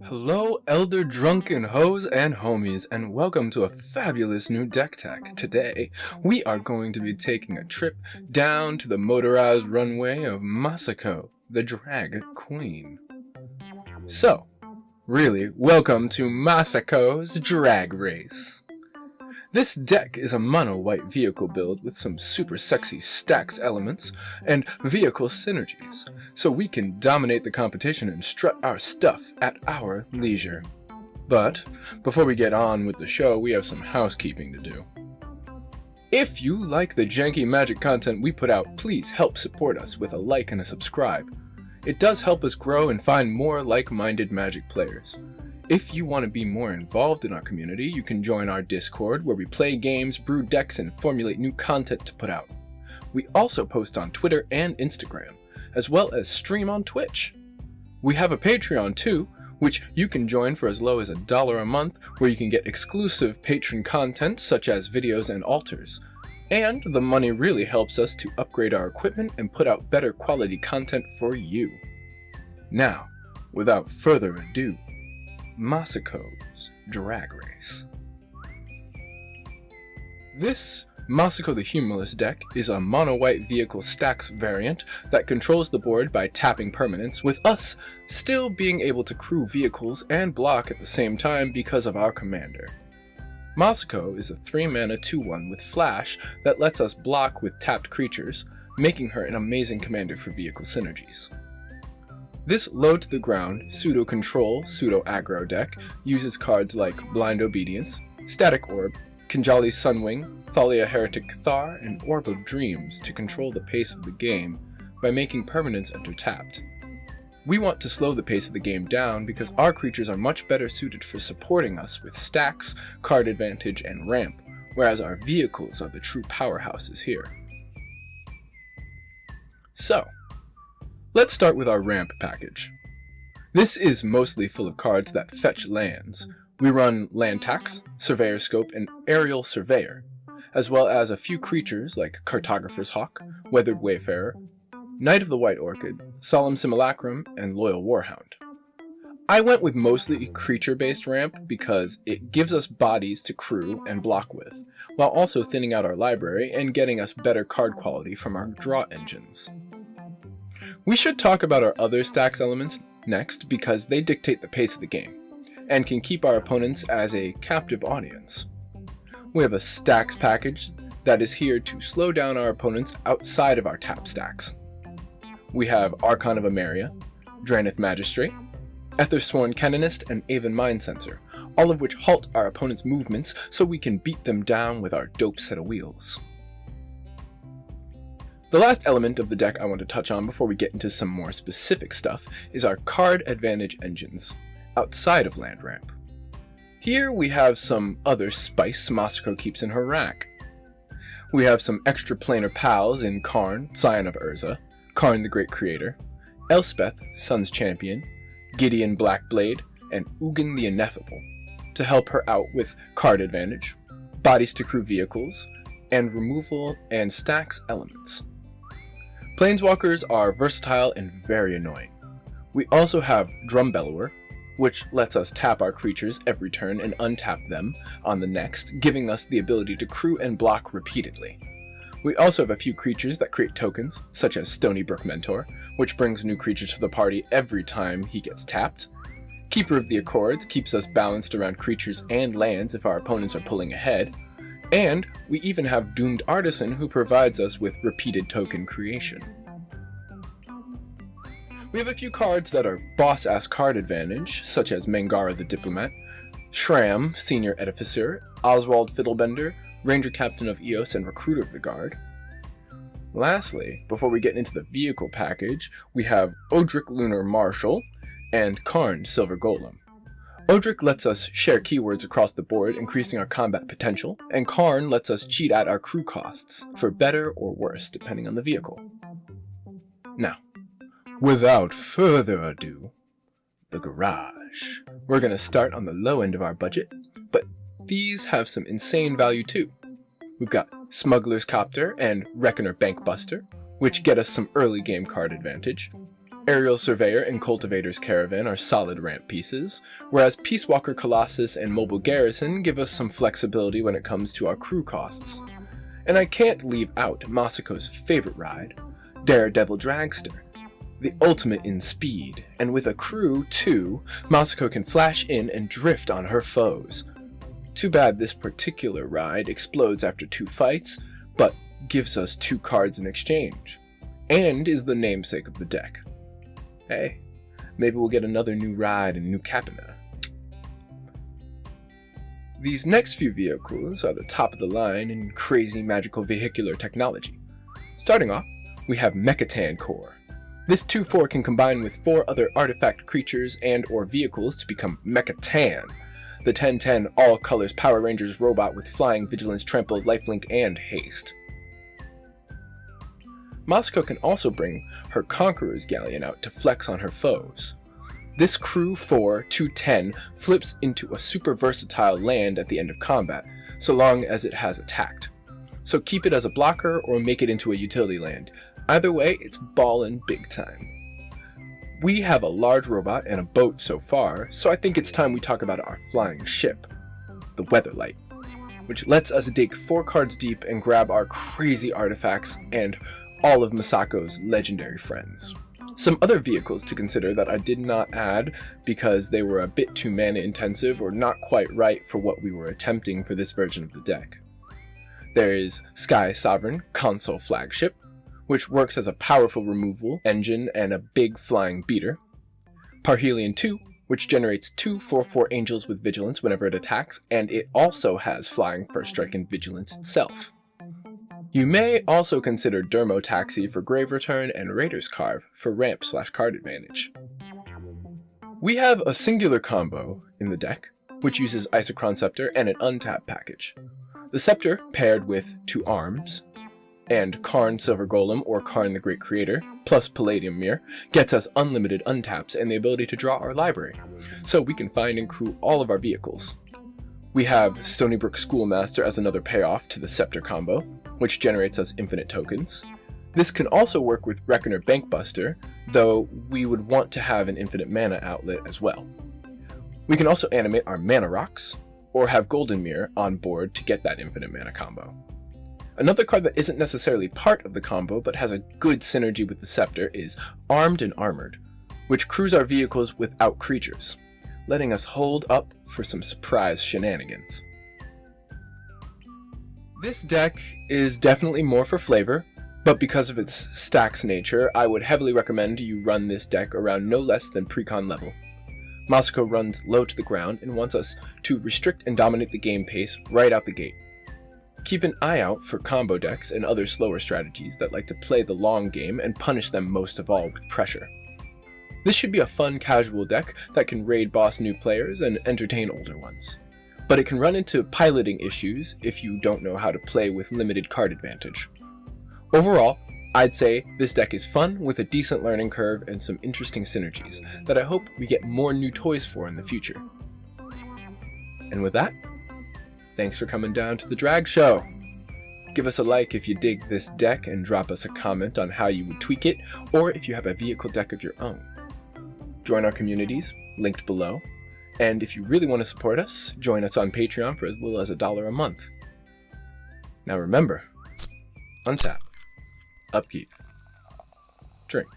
Hello, Elder Drunken Hoes and Homies, and welcome to a fabulous new deck tech. Today, we are going to be taking a trip down to the motorized runway of Masako, the Drag Queen. So, really, welcome to Masako's Drag Race. This deck is a mono-white vehicle build with some super sexy stacks elements and vehicle synergies, so we can dominate the competition and strut our stuff at our leisure. But, before we get on with the show, we have some housekeeping to do. If you like the janky magic content we put out, please help support us with a like and a subscribe. It does help us grow and find more like-minded magic players. If you want to be more involved in our community, you can join our Discord where we play games, brew decks, and formulate new content to put out. We also post on Twitter and Instagram, as well as stream on Twitch. We have a Patreon too, which you can join for as low as $1 a month, where you can get exclusive patron content such as videos and altars. And the money really helps us to upgrade our equipment and put out better quality content for you. Now, without further ado, Masako's Drag Race. This Masako the Humorless deck is a mono-white vehicle stacks variant that controls the board by tapping permanents, with us still being able to crew vehicles and block at the same time because of our commander. Masako is a 3-mana 2/1 with flash that lets us block with tapped creatures, making her an amazing commander for vehicle synergies. This low-to-the-ground, pseudo-control, pseudo-aggro deck uses cards like Blind Obedience, Static Orb, Kinjali Sunwing, Thalia Heretic Thar, and Orb of Dreams to control the pace of the game by making permanents enter tapped. We want to slow the pace of the game down because our creatures are much better suited for supporting us with stacks, card advantage, and ramp, whereas our vehicles are the true powerhouses here. So, let's start with our ramp package. This is mostly full of cards that fetch lands. We run Land Tax, Surveyor Scope, and Aerial Surveyor, as well as a few creatures like Cartographer's Hawk, Weathered Wayfarer, Knight of the White Orchid, Solemn Simulacrum, and Loyal Warhound. I went with mostly creature-based ramp because it gives us bodies to crew and block with, while also thinning out our library and getting us better card quality from our draw engines. We should talk about our other stacks elements next because they dictate the pace of the game, and can keep our opponents as a captive audience. We have a stacks package that is here to slow down our opponents outside of our tap stacks. We have Archon of Emeria, Draenith Magistrate, Ethersworn Canonist, and Aven Mind Sensor, all of which halt our opponents' movements so we can beat them down with our dope set of wheels. The last element of the deck I want to touch on before we get into some more specific stuff is our card advantage engines, outside of land ramp. Here we have some other spice Masako keeps in her rack. We have some extra planar pals in Karn, Scion of Urza, Karn the Great Creator, Elspeth, Sun's Champion, Gideon Blackblade, and Ugin the Ineffable, to help her out with card advantage, bodies to crew vehicles, and removal and stacks elements. Planeswalkers are versatile and very annoying. We also have Drum Bellower, which lets us tap our creatures every turn and untap them on the next, giving us the ability to crew and block repeatedly. We also have a few creatures that create tokens, such as Stony Brook Mentor, which brings new creatures to the party every time he gets tapped. Keeper of the Accords keeps us balanced around creatures and lands if our opponents are pulling ahead. And we even have Doomed Artisan, who provides us with repeated token creation. We have a few cards that are boss-ass card advantage, such as Mangara the Diplomat, Shram, Senior Edificer, Oswald Fiddlebender, Ranger Captain of Eos, and Recruiter of the Guard. Lastly, before we get into the vehicle package, we have Odric Lunar Marshal and Karn Silver Golem. Odric lets us share keywords across the board, increasing our combat potential, and Karn lets us cheat at our crew costs, for better or worse, depending on the vehicle. Now, without further ado, the garage. We're going to start on the low end of our budget, but these have some insane value too. We've got Smuggler's Copter and Reckoner Bankbuster, which get us some early game card advantage, Aerial Surveyor and Cultivator's Caravan are solid ramp pieces, whereas Peace Walker Colossus and Mobile Garrison give us some flexibility when it comes to our crew costs. And I can't leave out Masako's favorite ride, Daredevil Dragster, the ultimate in speed, and with a crew too, Masako can flash in and drift on her foes. Too bad this particular ride explodes after 2 fights, but gives us 2 cards in exchange, and is the namesake of the deck. Hey, maybe we'll get another new ride and new Capina. These next few vehicles are the top of the line in crazy magical vehicular technology. Starting off, we have Mechatan Core. This 2/4 can combine with 4 other artifact creatures and or vehicles to become Mechatan, the 10/10 all-colors Power Rangers robot with flying, vigilance, trample, lifelink, and haste. Masako can also bring her Conqueror's Galleon out to flex on her foes. This crew 4 2/10 flips into a super versatile land at the end of combat, so long as it has attacked. So keep it as a blocker or make it into a utility land. Either way, it's ballin' big time. We have a large robot and a boat so far, so I think it's time we talk about our flying ship, the Weatherlight, which lets us dig 4 cards deep and grab our crazy artifacts and all of Masako's legendary friends. Some other vehicles to consider that I did not add because they were a bit too mana intensive or not quite right for what we were attempting for this version of the deck. There is Sky Sovereign Console Flagship, which works as a powerful removal engine and a big flying beater. Parhelion 2, which generates 2 4/4 angels with vigilance whenever it attacks, and it also has flying, first strike, and vigilance itself. You may also consider Dermo Taxi for Grave Return and Raider's Carve for ramp/card advantage. We have a singular combo in the deck, which uses Isochron Scepter and an untap package. The Scepter, paired with 2 arms, and Karn Silver Golem or Karn the Great Creator, plus Palladium Mirror, gets us unlimited untaps and the ability to draw our library, so we can find and crew all of our vehicles. We have Stony Brook Schoolmaster as another payoff to the Scepter combo, which generates us infinite tokens. This can also work with Reckoner Bankbuster, though we would want to have an infinite mana outlet as well. We can also animate our Mana Rocks, or have Golden Mirror on board to get that infinite mana combo. Another card that isn't necessarily part of the combo but has a good synergy with the Scepter is Armed and Armored, which crews our vehicles without creatures, letting us hold up for some surprise shenanigans. This deck is definitely more for flavor, but because of its stacks nature, I would heavily recommend you run this deck around no less than Precon level. Masako runs low to the ground and wants us to restrict and dominate the game pace right out the gate. Keep an eye out for combo decks and other slower strategies that like to play the long game and punish them most of all with pressure. This should be a fun casual deck that can raid boss new players and entertain older ones, but it can run into piloting issues if you don't know how to play with limited card advantage. Overall, I'd say this deck is fun with a decent learning curve and some interesting synergies that I hope we get more new toys for in the future. And with that, thanks for coming down to the Drag Show. Give us a like if you dig this deck and drop us a comment on how you would tweak it, or if you have a vehicle deck of your own. Join our communities, linked below, and if you really want to support us, join us on Patreon for as little as $1 a month. Now remember, untap, upkeep, drink.